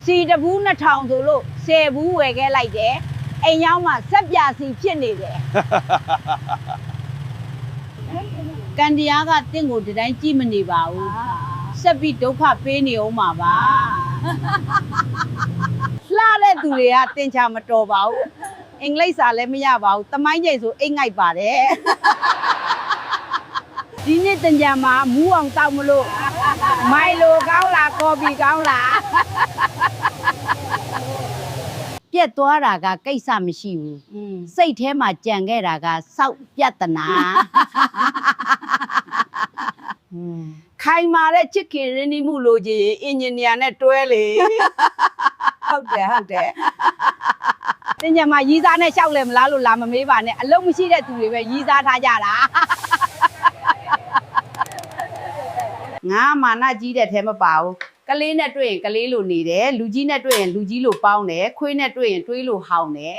စီတဘူး2000ဆိုလို့10ဘူးဝယ်ခဲ့လိုက်တယ်အိမ်ရောက်မှစက်ပြစီဖြစ်နေတယ်ကန်တရားကတင့်ကိုတတိုင်းကြည့်မနေပါဘူးဆက်ပြီးဒုက္ခပေးနေအောင်ပါပါလှတဲ့သူတွေကတင်ချာမတော်ပါဘူးအင်္ဂလိပ်စာလည်းမရပါဘူးတမိုင်းကျိတ်ဆိုအိတ်ငိုက်ပါတယ်ဒီနေ့တင်ကြမှာမူးအောင်တောက်မလို့မိုင်လိုကောင်းလားကော်ဖီကောင်းလားပြက်သွားတာကကိစ္စမရှိဘူးစိတ်ထဲမှာကြံခဲ့တာကစောက်ပြဿနာခိုင်မာတဲ့ချစ်ခင်ရင်းနှီးမှုလိုချင်အင်ဂျင်နီယာနဲ့တွဲလေဟုတ်တယ်တင်ကြမှာရီးစားနဲ့ရှောက်လဲမလားလို့လာမမေးပါနဲ့အလုံးမရှိတဲ့သူတွေပဲရီးစားထားကြတာငါမာနကြီးတဲ့ထဲမပါဘူးကလေးနဲ့တွေ့ရင်ကလေးလိုနေတယ်လူကြီးနဲ့တွေ့ရင်လူကြီးလိုပေါင်းတယ်ခွေးနဲ့တွေ့ရင်တွေးလိုဟောင်းတယ်